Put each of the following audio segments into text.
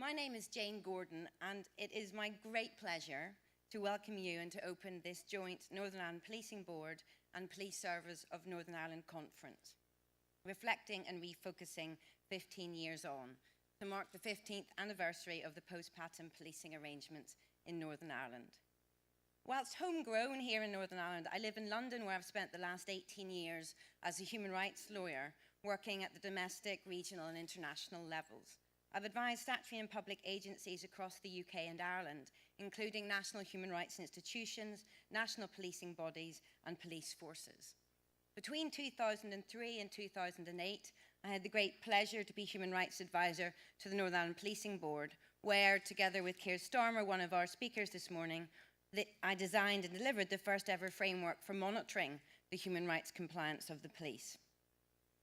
My name is Jane Gordon, and it is my great pleasure to welcome you and to open this joint Northern Ireland Policing Board and Police Service of Northern Ireland conference, Reflecting and Refocusing 15 years on, to mark the 15th anniversary of the post-patent policing arrangements in Northern Ireland. Whilst homegrown here in Northern Ireland, I live in London, where I've spent the last 18 years as a human rights lawyer, working at the domestic, regional and international levels. I've advised statutory and public agencies across the UK and Ireland, including national human rights institutions, national policing bodies and police forces. Between 2003 and 2008, I had the great pleasure to be Human Rights Advisor to the Northern Ireland Policing Board, where, together with Keir Starmer, one of our speakers this morning, I designed and delivered the first ever framework for monitoring the human rights compliance of the police.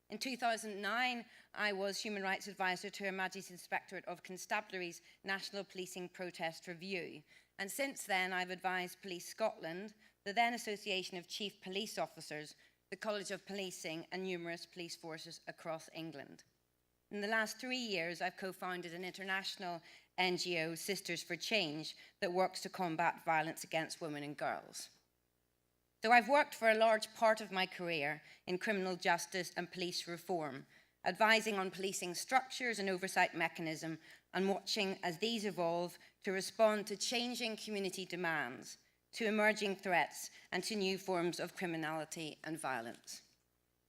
In 2009, I was Human Rights Advisor to Her Majesty's Inspectorate of Constabulary's National Policing Protest Review. And since then, I've advised Police Scotland, the then Association of Chief Police Officers, the College of Policing, and numerous police forces across England. In the last 3 years, I've co-founded an international NGO, Sisters for Change, that works to combat violence against women and girls. So I've worked for a large part of my career in criminal justice and police reform, advising on policing structures and oversight mechanism, and watching as these evolve to respond to changing community demands, to emerging threats, and to new forms of criminality and violence.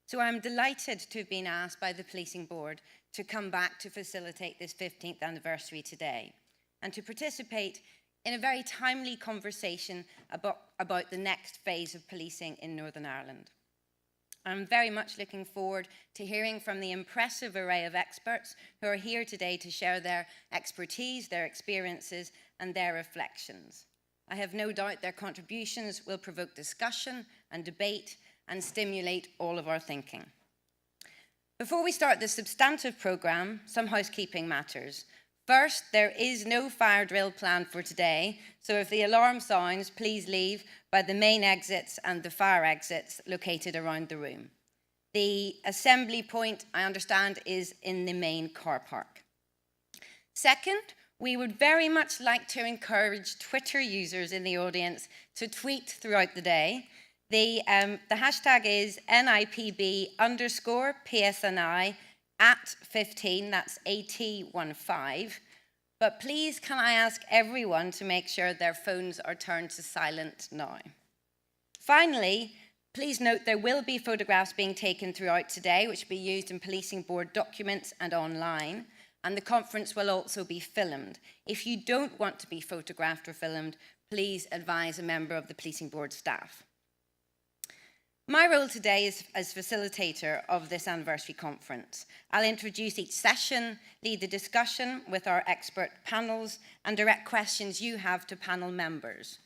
So I'm delighted to have been asked by the Policing Board to come back to facilitate this 15th anniversary today, and to participate in a very timely conversation about the next phase of policing in Northern Ireland. I'm very much looking forward to hearing from the impressive array of experts who are here today to share their expertise, their experiences, and their reflections. I have no doubt their contributions will provoke discussion and debate and stimulate all of our thinking. Before we start the substantive programme, some housekeeping matters. First, there is no fire drill planned for today, so if the alarm sounds, please leave by the main exits and the fire exits located around the room. The assembly point, I understand, is in the main car park. Second, we would very much like to encourage Twitter users in the audience to tweet throughout the day. The hashtag is NIPB_PSNI @15, that's AT15. But please, can I ask everyone to make sure their phones are turned to silent now? Finally, please note there will be photographs being taken throughout today, which will be used in Policing Board documents and online, and the conference will also be filmed. If you don't want to be photographed or filmed, please advise a member of the Policing Board staff. My role today is as facilitator of this anniversary conference. I'll introduce each session, lead the discussion with our expert panels, and direct questions you have to panel members.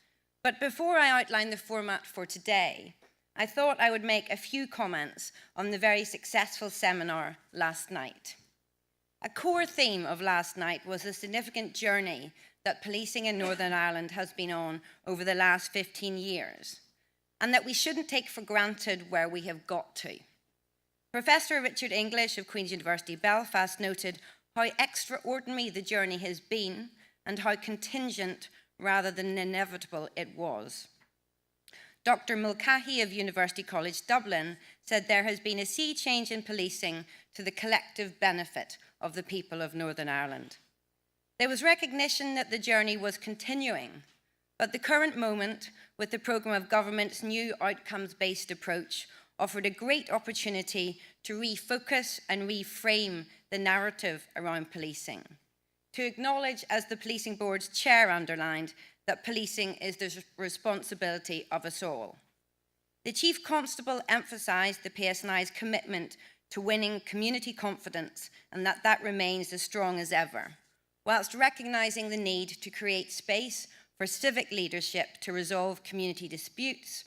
But before I outline the format for today, I thought I would make a few comments on the very successful seminar last night. A core theme of last night was the significant journey that policing in Northern Ireland has been on over the last 15 years. And that we shouldn't take for granted where we have got to. Professor Richard English of Queen's University Belfast noted how extraordinary the journey has been and how contingent rather than inevitable it was. Dr. Mulcahy of University College Dublin said there has been a sea change in policing to the collective benefit of the people of Northern Ireland. There was recognition that the journey was continuing, but the current moment, with the programme of government's new outcomes-based approach, offered a great opportunity to refocus and reframe the narrative around policing. To acknowledge, as the Policing Board's chair underlined, that policing is the responsibility of us all. The Chief Constable emphasised the PSNI's commitment to winning community confidence and that remains as strong as ever, whilst recognising the need to create space for civic leadership to resolve community disputes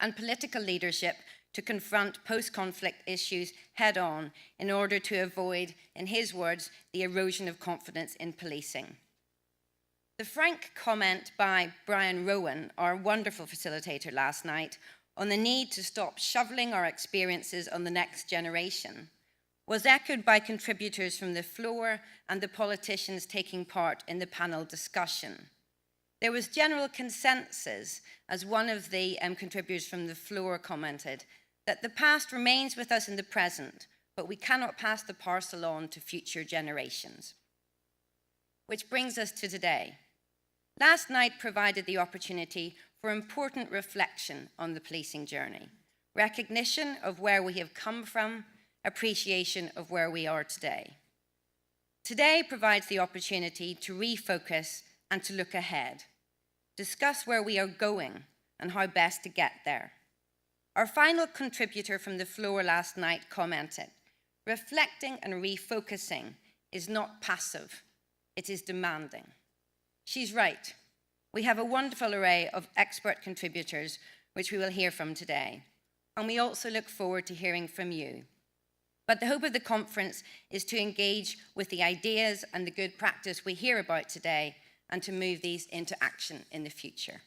and political leadership to confront post-conflict issues head-on in order to avoid, in his words, the erosion of confidence in policing. The frank comment by Brian Rowan, our wonderful facilitator last night, on the need to stop shoveling our experiences on the next generation was echoed by contributors from the floor and the politicians taking part in the panel discussion. There was general consensus, as one of the contributors from the floor commented, that the past remains with us in the present, but we cannot pass the parcel on to future generations. Which brings us to today. Last night provided the opportunity for important reflection on the policing journey, recognition of where we have come from, appreciation of where we are today. Today provides the opportunity to refocus and to look ahead, discuss where we are going and how best to get there. Our final contributor from the floor last night commented, reflecting and refocusing is not passive, it is demanding. She's right. We have a wonderful array of expert contributors, which we will hear from today. And we also look forward to hearing from you. But the hope of the conference is to engage with the ideas and the good practice we hear about today and to move these into action in the future.